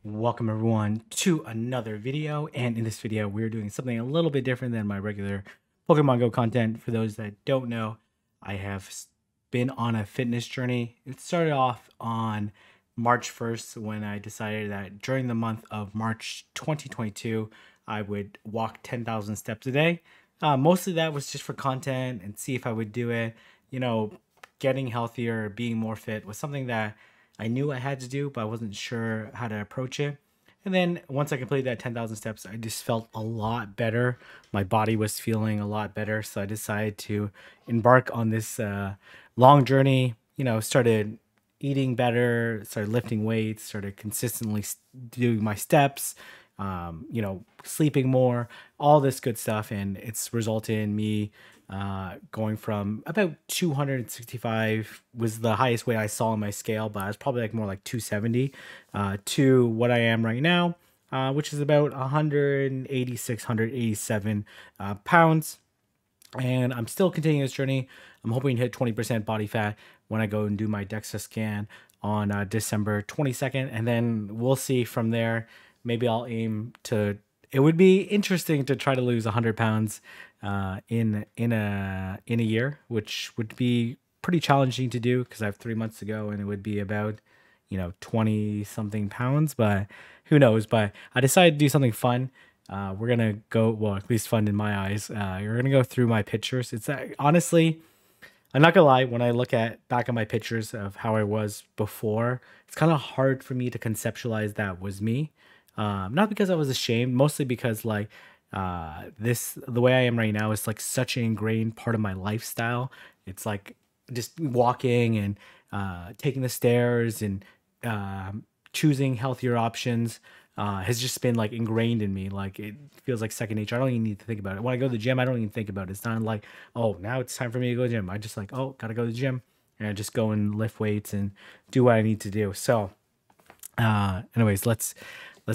Welcome everyone to another video, and in this video we're doing something a little bit different than my regular Pokemon Go content. For those that don't know, I have been on a fitness journey. It started off on March 1st when I decided that during the month of March 2022 I would walk 10,000 steps a day. Most of that was just for content and see if I would do it. Getting healthier, being more fit was something that I knew I had to do, but I wasn't sure how to approach it. And then once I completed that 10,000 steps, I just felt a lot better. My body was feeling a lot better. So I decided to embark on this long journey. Started eating better, started lifting weights, started consistently doing my steps, sleeping more, all this good stuff. And it's resulted in me going from about 265 was the highest weight I saw on my scale, but I was probably more like 270 to what I am right now, which is about 186, 187 pounds. And I'm still continuing this journey. I'm hoping to hit 20% body fat when I go and do my DEXA scan on December 22nd. And then we'll see from there. Maybe I'll aim to, it would be interesting to try to lose 100 pounds in a year, which would be pretty challenging to do because I have 3 months to go and it would be about 20 something pounds, but who knows. But I decided to do something fun. We're gonna go, well, at least fun in my eyes. We're gonna go through my pictures. It's honestly, I'm not gonna lie, when I look back at my pictures of how I was before, it's kind of hard for me to conceptualize that was me. Not because I was ashamed, mostly because the way I am right now is like such an ingrained part of my lifestyle. It's like just walking and taking the stairs and choosing healthier options has just been like ingrained in me. Like it feels like second nature. I don't even need to think about it. When I go to the gym, I don't even think about it. It's not like, oh, now it's time for me to go to the gym. I just like, oh, gotta go to the gym, and I just go and lift weights and do what I need to do. So anyways, let's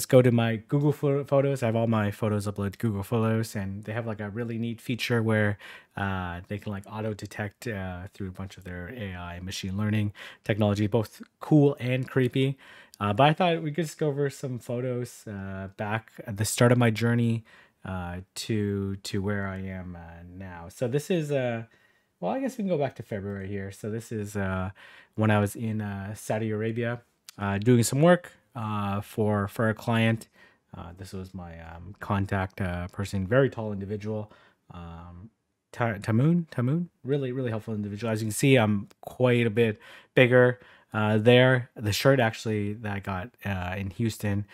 go to my Google Photos. I have all my photos uploaded to Google Photos, and they have like a really neat feature where they can like auto detect through a bunch of their AI machine learning technology, both cool and creepy. But I thought we could just go over some photos back at the start of my journey to where I am now. So this is well, I guess we can go back to February here. So this is when I was in Saudi Arabia doing some work for a client. This was my contact person, very tall individual. Tamoon, really helpful individual. As you can see, I'm quite a bit bigger there. The shirt actually that I got in Houston,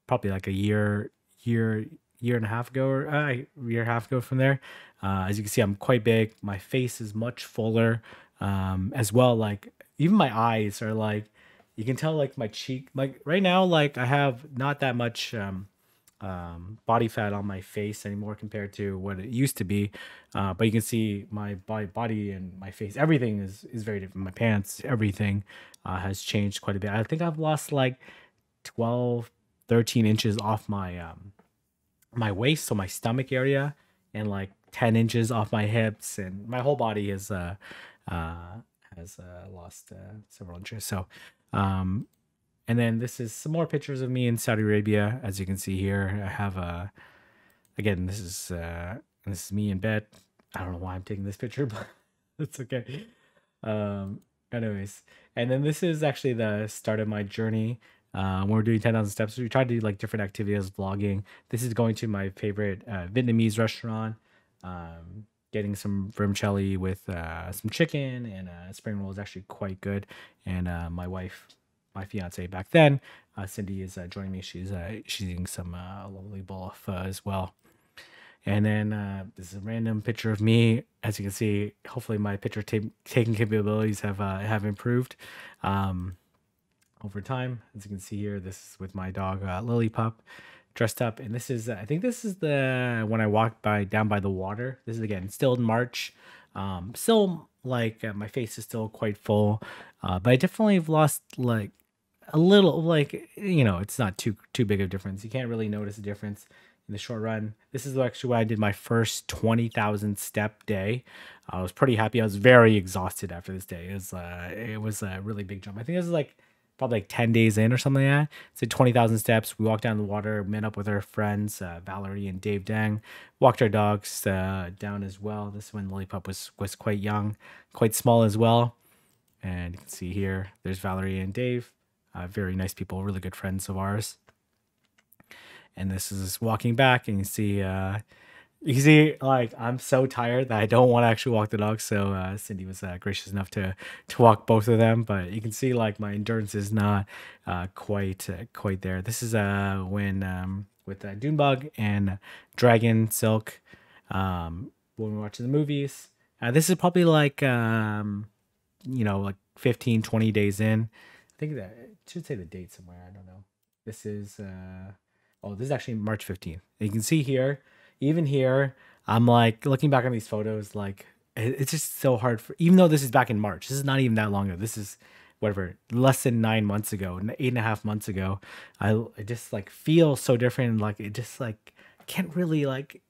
probably like a year and a half ago, or year and a half ago from there. As you can see, I'm quite big. My face is much fuller as well. Like even my eyes are like, you can tell like my cheek, like right now, like I have not that much body fat on my face anymore compared to what it used to be. But you can see my body and my face, everything is very different. My pants, everything has changed quite a bit. I think I've lost like 12, 13 inches off my my waist, so my stomach area, and like 10 inches off my hips, and my whole body has lost several inches. So and then this is some more pictures of me in Saudi Arabia. As you can see here, I have again, this is me in bed. I don't know why I'm taking this picture, but it's okay. Anyways, and then this is actually the start of my journey. When we're doing 10,000 steps, we try to do like different activities, vlogging. This is going to my favorite Vietnamese restaurant, getting some vermicelli with some chicken and spring roll is actually quite good. And my wife, my fiance back then, Cindy, is joining me. She's eating some lovely bowl of pho as well. And then this is a random picture of me. As you can see, hopefully my picture taking capabilities have improved over time. As you can see here, this is with my dog Lily Pup, dressed up. And this is, I think this is the when I walked down by the water. This is again still in March. Still like my face is still quite full, but I definitely have lost like a little, like it's not too big of a difference. You can't really notice a difference in the short run. This is actually why I did my first 20,000 step day. I was pretty happy. I was very exhausted after this day. It was a really big jump. I think this is like probably like 10 days in or something like that. It's like 20,000 steps. We walked down the water, met up with our friends, Valerie and Dave Dang, walked our dogs down as well. This when Lollipop was quite young, quite small as well. And you can see here, there's Valerie and Dave, very nice people, really good friends of ours. And this is walking back, and you see, like, I'm so tired that I don't want to actually walk the dogs. So Cindy was gracious enough to walk both of them. But you can see, like, my endurance is not quite there. This is when with Dunebug and Dragon Silk when we're watching the movies. This is probably like like 15, 20 days in. I think that it should say the date somewhere. I don't know. This is this is actually March 15th. You can see here, even here, I'm like looking back on these photos, like it's just so hard for, even though this is back in March, this is not even that long ago. This is whatever, less than 9 months ago, 8.5 months ago. I just like feel so different. Like it just like can't really like,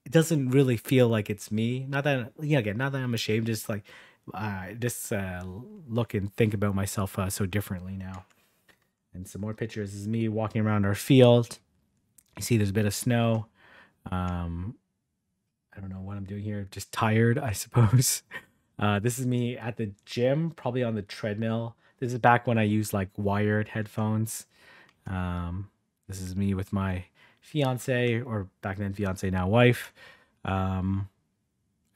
it doesn't really feel like it's me. Not that, again, not that I'm ashamed, just like look and think about myself so differently now. And some more pictures. This is me walking around our field. You see there's a bit of snow. I don't know what I'm doing here. Just tired, I suppose. This is me at the gym, probably on the treadmill. This is back when I used like wired headphones. This is me with my fiance, or back then fiance, now wife. And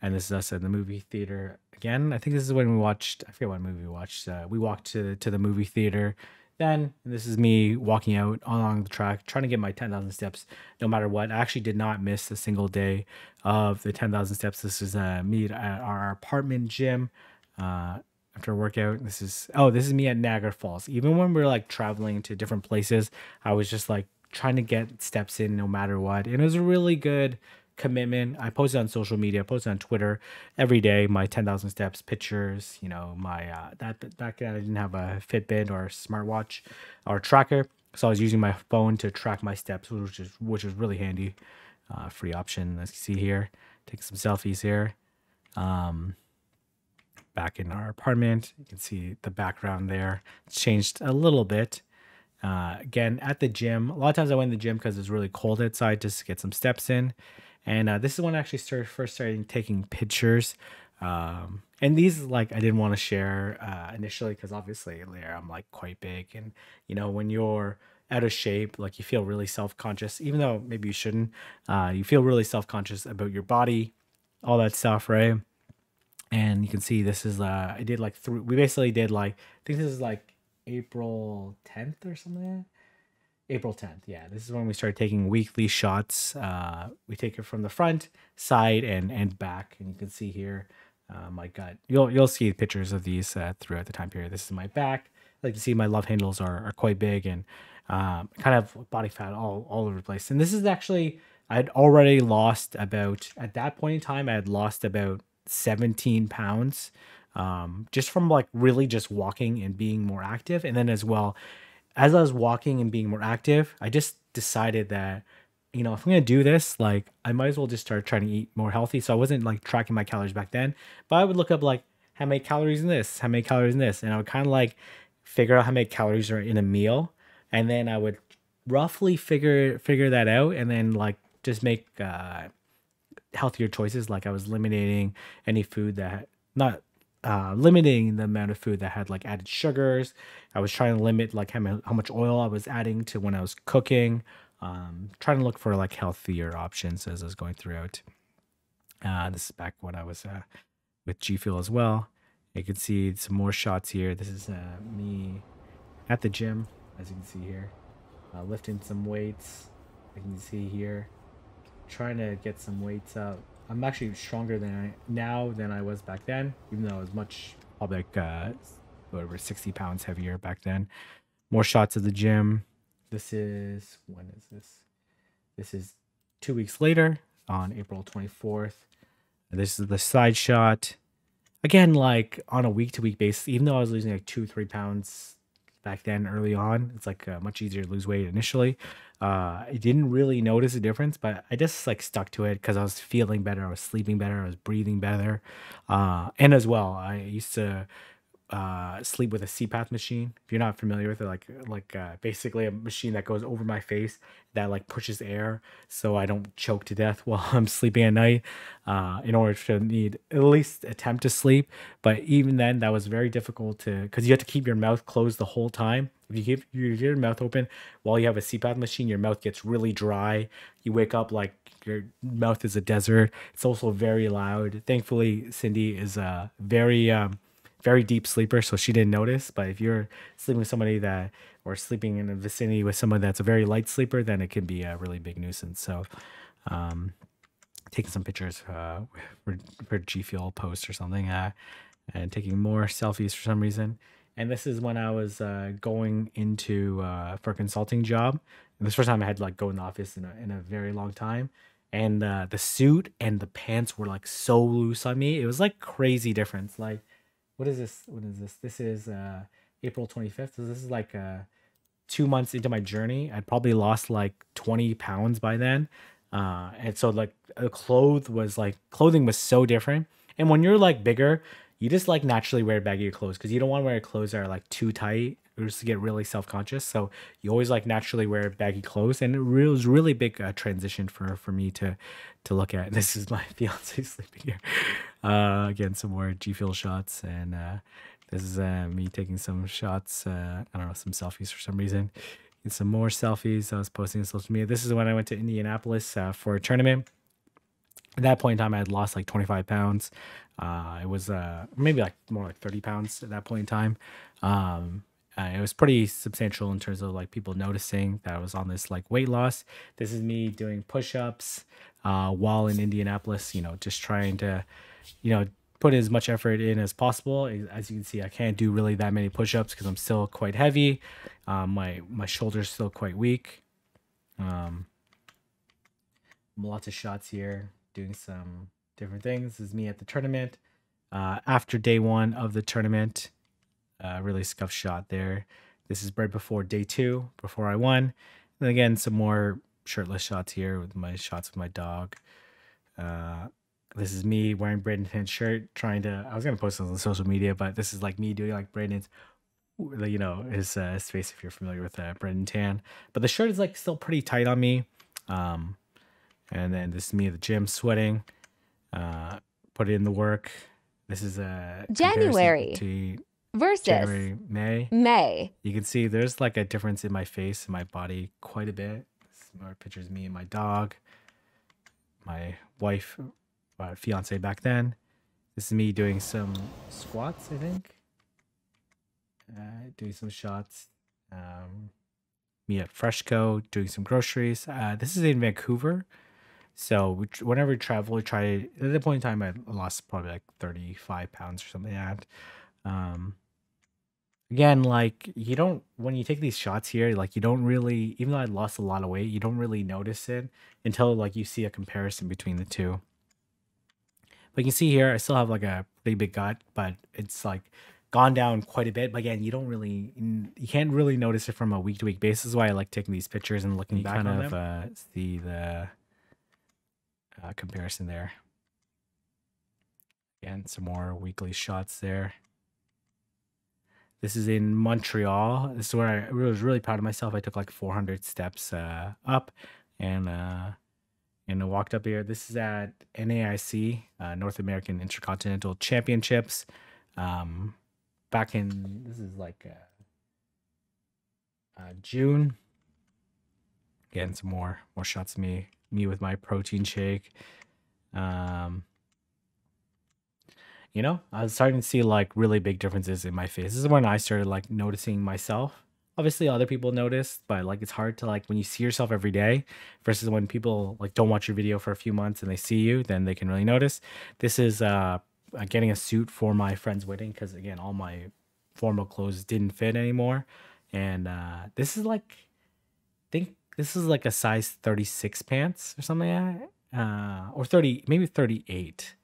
this is us in the movie theater again. I think this is when we watched, I forget what movie we watched. We walked to the movie theater then. And this is me walking out along the track, trying to get my 10,000 steps no matter what. I actually did not miss a single day of the 10,000 steps. This is me at our apartment gym after a workout. This is me at Niagara Falls. Even when we're like traveling to different places, I was just like trying to get steps in no matter what. And it was a really good commitment. I posted on social media, I posted on Twitter every day, my 10,000 steps pictures, my that back then I didn't have a Fitbit or a smartwatch or tracker, so I was using my phone to track my steps, which is really handy. Free option, as you see here. Take some selfies here. Back in our apartment, you can see the background there. It's changed a little bit. Again, at the gym, a lot of times I went to the gym because it's really cold outside, just to get some steps in. And this is when I actually first started taking pictures. And these, like, I didn't want to share initially because obviously there I'm like quite big. And, when you're out of shape, like you feel really self-conscious, even though maybe you shouldn't. You feel really self-conscious about your body, all that stuff, right? And you can see this is, I did like we basically did like, I think this is like April 10th or something. April 10th. Yeah, this is when we started taking weekly shots. We take it from the front, side, and back. And you can see here my gut. You'll see pictures of these throughout the time period. This is my back. Like you see, my love handles are quite big and kind of body fat all over the place. And this is actually, I'd already lost about, at that point in time, I had lost about 17 pounds just from like really just walking and being more active. And then as well, as I was walking and being more active, I just decided that, if I'm going to do this, like I might as well just start trying to eat more healthy. So I wasn't like tracking my calories back then, but I would look up like how many calories in this, how many calories in this. And I would kind of like figure out how many calories are in a meal. And then I would roughly figure that out and then like just make healthier choices. Like I was eliminating any food that limiting the amount of food that had like added sugars. I was trying to limit like how much oil I was adding to when I was cooking. Trying to look for like healthier options as I was going throughout. This is back when I was with G Fuel as well. You can see some more shots here. This is me at the gym, as you can see here, lifting some weights. You can see here, trying to get some weights up. I'm actually stronger than I was back then, even though I was probably like whatever, 60 pounds heavier back then. More shots of the gym. This is, when is this? This is 2 weeks later on April 24th. This is the side shot. Again, like on a week-to-week basis, even though I was losing like 2-3 pounds back then early on, it's like much easier to lose weight initially. I didn't really notice a difference, but I just like stuck to it because I was feeling better, I was sleeping better, I was breathing better. And as well, I used to sleep with a CPAP machine. If you're not familiar with it, basically a machine that goes over my face that like pushes air so I don't choke to death while I'm sleeping at night. In order to need at least attempt to sleep, but even then, that was very difficult to because you have to keep your mouth closed the whole time. If you keep your mouth open while you have a CPAP machine, your mouth gets really dry. You wake up like your mouth is a desert. It's also very loud. Thankfully, Cindy is a very deep sleeper, so she didn't notice. But if you're sleeping with somebody that, or sleeping in the vicinity with someone that's a very light sleeper, then it can be a really big nuisance. So, taking some pictures for G Fuel post or something, and taking more selfies for some reason. And this is when I was going into for a consulting job. And this first time I had to like go in the office in a very long time. And the suit and the pants were like so loose on me. It was like crazy difference. Like, what is this? What is this? This is April 25th. So this is like 2 months into my journey. I'd probably lost like 20 pounds by then. And so like clothing was so different. And when you're like bigger, you just like naturally wear baggy clothes because you don't want to wear clothes that are like too tight or just to get really self-conscious. So you always like naturally wear baggy clothes. And it was really big transition for me to look at. This is my fiance sleeping here. Again, some more G Fuel shots. And this is me taking some shots. I don't know, some selfies for some reason. And some more selfies I was posting on social media. This is when I went to Indianapolis for a tournament. At that point in time, I had lost like 25 pounds. It was maybe like more like 30 pounds at that point in time. It was pretty substantial in terms of like people noticing that I was on this like weight loss. This is me doing push-ups while in Indianapolis, just trying to, put as much effort in as possible. As you can see, I can't do really that many push-ups because I'm still quite heavy. My shoulder's still quite weak. Lots of shots here, doing some different things. This is me at the tournament. After day one of the tournament, really scuffed shot there. This is right before day two, before I won. And again, some more shirtless shots here with my shots with my dog. This is me wearing Brandon Tan's shirt, I was going to post this on social media, but this is like me doing like Brandon's, his face, if you're familiar with Brandon Tan. But the shirt is like still pretty tight on me. And then this is me at the gym sweating, put in the work. This is a January versus January, May. May. You can see there's like a difference in my face and my body quite a bit. Some more pictures of me and my dog, my wife, fiance back then. This is me doing some squats, I think. Doing some shots. Me at Freshco doing some groceries. This is in Vancouver. So whenever we travel, we try. At that point in time, I lost probably like 35 pounds or something like that. Again, like when you take these shots here, like you don't really, even though I lost a lot of weight, you don't really notice it until like you see a comparison between the two. But you can see here, I still have like a pretty big gut, but it's like gone down quite a bit. But again, you can't really notice it from a week to week basis. That's why I like taking these pictures and looking back on them. See the comparison there. Again, some more weekly shots there. This is in Montreal. This is where I was really proud of myself. I took like 400 steps up and I walked up here. This is at NAIC, North American Intercontinental Championships. Back in, this is like June. Again, some more shots of me with my protein shake. I was starting to see like really big differences in my face. This is when I started like noticing myself. Obviously other people noticed, but like it's hard to like when you see yourself every day versus when people like don't watch your video for a few months and they see you, then they can really notice. This is getting a suit for my friend's wedding because again, all my formal clothes didn't fit anymore. And this is like, I think this is like a size 36 pants or something like that. Or 30, maybe 38.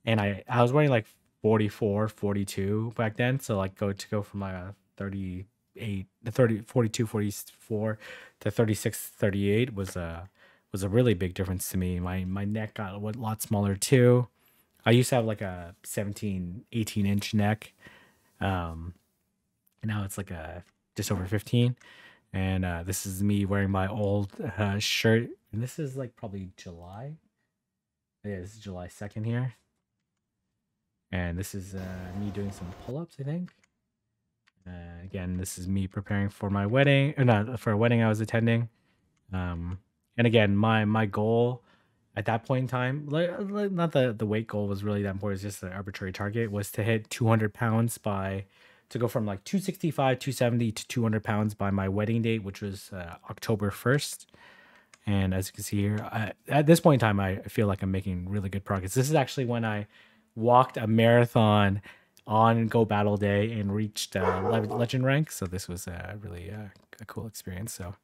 And I was wearing like 44, 42 back then. So like go from like a 38, 30, 42, 44 to 36, 38 was a really big difference to me. My neck got a lot smaller too. I used to have like a 17, 18 inch neck. And now it's like just over 15. And this is me wearing my old shirt. And this is like probably July. Yeah, this is July 2nd here. And this is me doing some pull-ups, I think. Again, this is me preparing for my wedding, or not for a wedding I was attending. And again, my goal at that point in time, like not the weight goal was really that important. It's just an arbitrary target was to hit 200 pounds to go from like 265, 270 to 200 pounds by my wedding date, which was October 1st. And as you can see here, at this point in time, I feel like I'm making really good progress. This is actually when I walked a marathon on Go Battle Day and reached legend rank. So this was really a cool experience. So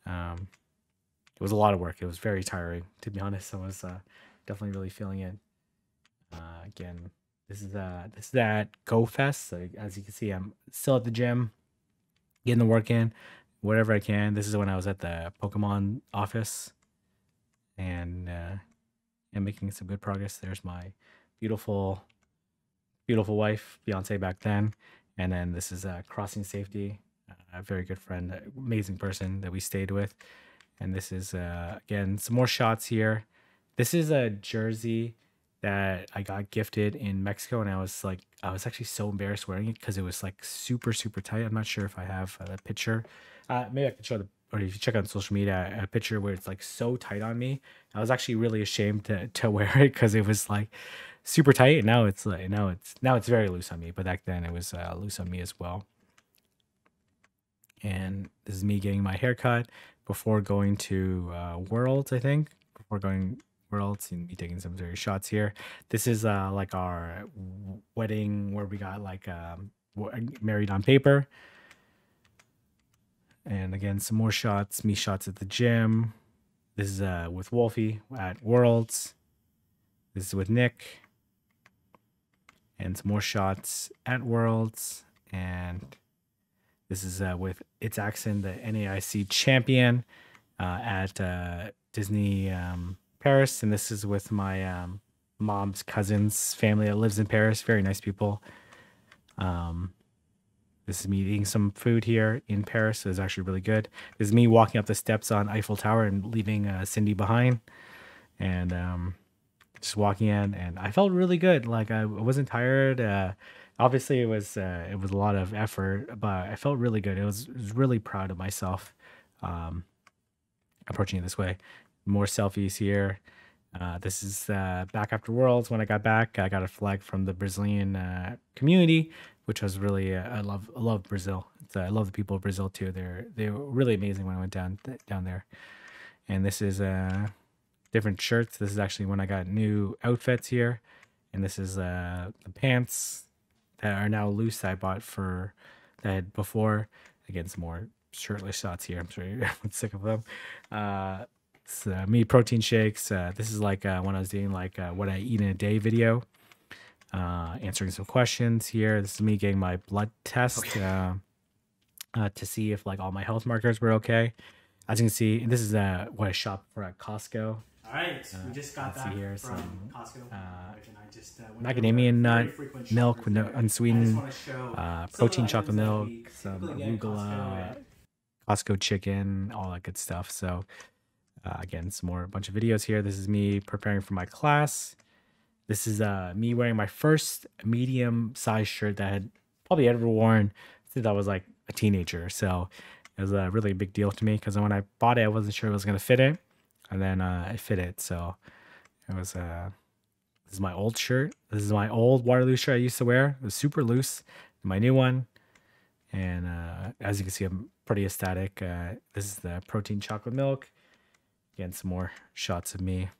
it was a lot of work. It was very tiring, to be honest. I was definitely really feeling it. Again, this is at Go Fest. So as you can see, I'm still at the gym, getting the work in, whatever I can. This is when I was at the Pokemon office, and making some good progress. There's my beautiful wife, fiance back then, and then this is Crossing Safety, a very good friend, amazing person that we stayed with. And this is again some more shots here. This is a jersey that I got gifted in Mexico, and I was actually so embarrassed wearing it because it was like super tight. I'm not sure if I have that picture. Maybe I can show or if you check out social media, a picture where it's like so tight on me. I was actually really ashamed to wear it because it was like super tight, and now it's very loose on me. But back then it was loose on me as well. And this is me getting my haircut before going to Worlds, I think. Before going Worlds, and me taking some serious shots here. This is like our wedding where we got like married on paper. And again, some more shots, me shots at the gym. This is with Wolfie at Worlds. This is with Nick. And some more shots at Worlds. And this is with It's Axon, the NAIC champion at Disney Paris. And this is with my mom's cousin's family that lives in Paris. Very nice people. This is me eating some food here in Paris. It's actually really good. This is me walking up the steps on Eiffel Tower and leaving Cindy behind. And just walking in, and I felt really good. Like I wasn't tired. Obviously, it was a lot of effort, but I felt really good. I was really proud of myself approaching it this way. More selfies here. This is back after Worlds. When I got back, I got a flag from the Brazilian community, which was really I love Brazil. I love the people of Brazil too. They were really amazing when I went down there. And this is different shirts. This is actually when I got new outfits here, and this is the pants that are now loose that I bought for that before. Again, some more shirtless shots here. I'm sure you're sick of them. Me protein shakes. This is like when I was doing like what I eat in a day video, answering some questions here. This is me getting my blood test to see if like all my health markers were okay. As you can see, this is what I shop for at Costco. All right, we just got that here from some Costco. macadamia nut milk with no unsweetened, protein chocolate milk, some arugula, Costco chicken, all that good stuff. So again, a bunch of videos here. This is me preparing for my class. This is me wearing my first medium size shirt that I had probably ever worn since I was like a teenager. So it was a really big deal to me because when I bought it, I wasn't sure it was going to fit it. And then it fit it. So it was, this is my old shirt. This is my old Waterloo shirt I used to wear. It was super loose. My new one. And as you can see, I'm pretty ecstatic. This is the protein chocolate milk. Again, some more shots of me.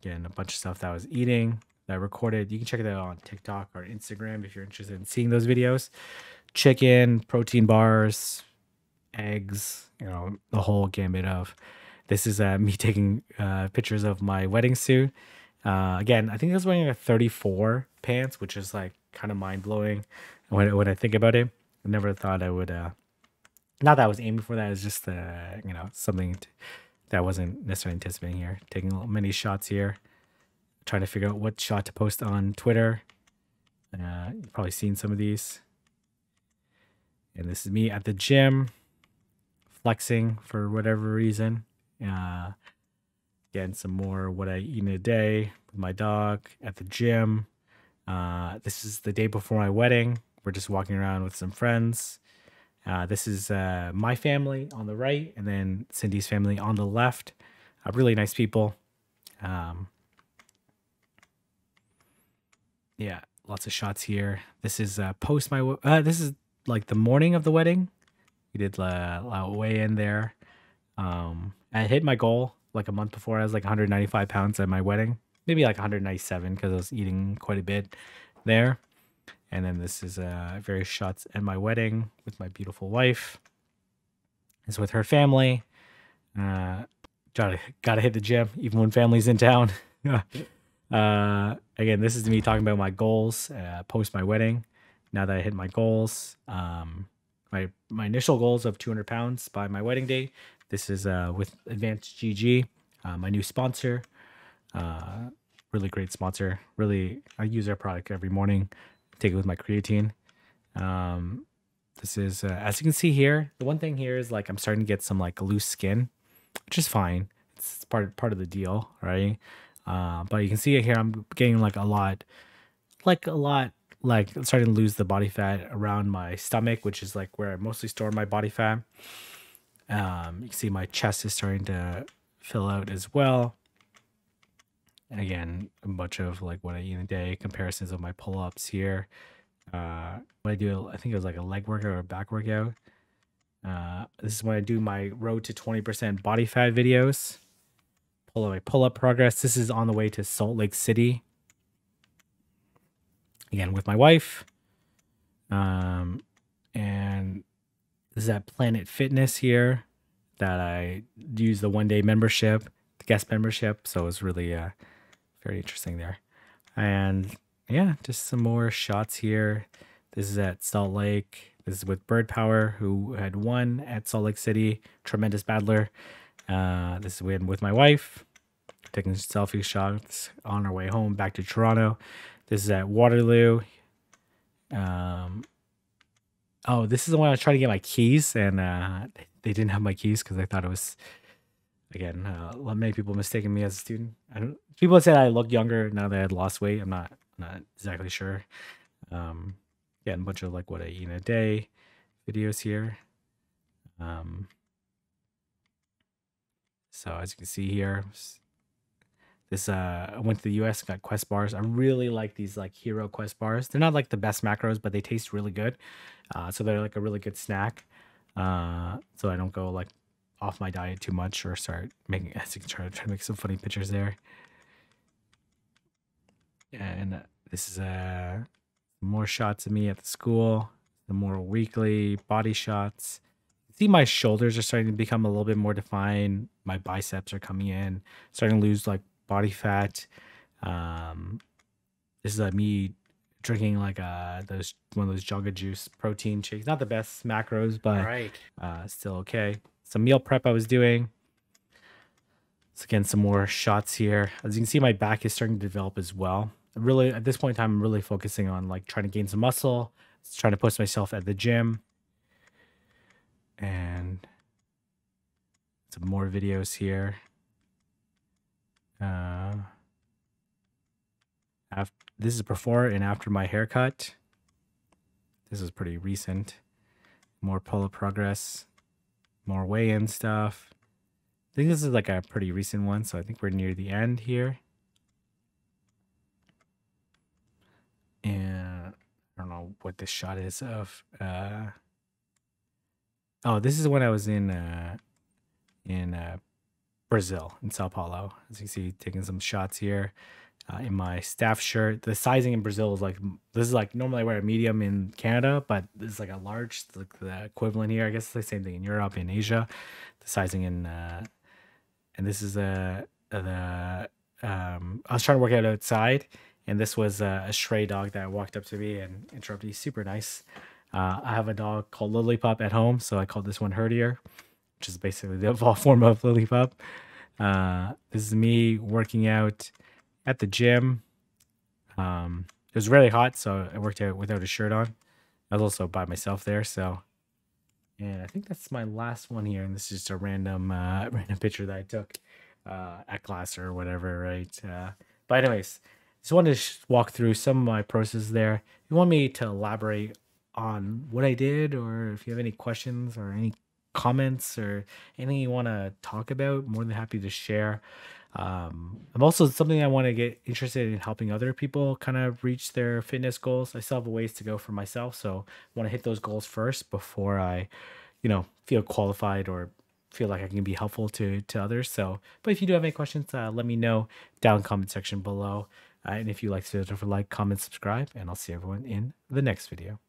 Again, a bunch of stuff that I was eating that I recorded. You can check that out on TikTok or Instagram if you're interested in seeing those videos. Chicken, protein bars, eggs, the whole gambit of. This is me taking pictures of my wedding suit. Again, I think I was wearing a 34 pants, which is like kind of mind blowing when I think about it. I never thought I would. Not that I was aiming for that. It's just something that I wasn't necessarily anticipating here. Taking many shots here, trying to figure out what shot to post on Twitter. You've probably seen some of these. And this is me at the gym, flexing for whatever reason. Getting some more what I eat in a day with my dog at the gym. This is the day before my wedding. We're just walking around with some friends. This is my family on the right, and then Cindy's family on the left. Really nice people. Yeah, lots of shots here. This is post my. This is like the morning of the wedding. We did weigh in there. I hit my goal like a month before. I was like 195 pounds at my wedding, maybe like 197 because I was eating quite a bit there. And then this is various shots at my wedding with my beautiful wife. It's with her family. Gotta hit the gym even when family's in town. Again, this is me talking about my goals post my wedding. Now that I hit my goals, my initial goals of 200 pounds by my wedding day. This is with Advanced GG, my new sponsor. Really great sponsor. Really, I use their product every morning. Take it with my creatine. This is as you can see here. The one thing here is like I'm starting to get some like loose skin, which is fine. It's part of the deal, right? But you can see it here. I'm getting like a lot, like starting to lose the body fat around my stomach, which is like where I mostly store my body fat. You can see my chest is starting to fill out as well. And again, a bunch of like what I eat in a day, comparisons of my pull-ups here. When I do, I think it was like a leg workout or a back workout. This is when I do my road to 20% body fat videos. Pull-up progress. This is on the way to Salt Lake City. Again, with my wife. And this is at Planet Fitness here that I use the one-day membership, the guest membership. So it was really very interesting there. And yeah, just some more shots here. This is at Salt Lake. This is with Bird Power, who had won at Salt Lake City. Tremendous battler. This is with my wife, taking selfie shots on our way home back to Toronto. This is at Waterloo. Oh, this is the one I was trying to get my keys, and they didn't have my keys because I thought it was, again, many people mistaken me as a student. People said I look younger now that I had lost weight. I'm not exactly sure. Yeah, a bunch of like what I eat in a day videos here. So as you can see here, this I went to the US, got Quest bars. I really like these like Hero Quest bars. They're not like the best macros, but they taste really good. So they're like a really good snack. So I don't go like off my diet too much or start making, as you can try to make some funny pictures there. And this is more shots of me at the school, the more weekly body shots. See, my shoulders are starting to become a little bit more defined. My biceps are coming in, starting to lose like body fat. This is me drinking like one of those Jugga Juice protein shakes. Not the best macros, but still okay. Some meal prep I was doing. So again, some more shots here. As you can see, my back is starting to develop as well. Really, at this point in time, I'm really focusing on like trying to gain some muscle, trying to push myself at the gym. And some more videos here. This is before and after my haircut. This is pretty recent. More pull-up progress, more weigh-in stuff. I think this is like a pretty recent one, so I think we're near the end here. And I don't know what this shot is of. Oh, this is when I was in Brazil, in Sao Paulo. As you can see, taking some shots here in my staff shirt. The sizing in Brazil is like, this is like, normally I wear a medium in Canada, but this is like a large, like the equivalent here. I guess it's the same thing in Europe, in Asia. The sizing in, and this is I was trying to work out outside, and this was a stray dog that walked up to me and interrupted me. Super nice. I have a dog called Lilypup at home, so I called this one Herdier, which is basically the evolved form of Lilypup. This is me working out at the gym. It was really hot, so I worked out without a shirt on. I was also by myself there, so And I think that's my last one here. And this is just a random random picture that I took at class or whatever, right? But anyways, just wanted to walk through some of my process there. If you want me to elaborate on what I did, or if you have any questions or any comments or anything you want to talk about, more than happy to share. I'm also something I want to get interested in helping other people kind of reach their fitness goals. I still have a ways to go for myself, so I want to hit those goals first before I, feel qualified or feel like I can be helpful to others. So, but if you do have any questions, let me know down in the comment section below. And if you like to, like, comment, subscribe, and I'll see everyone in the next video.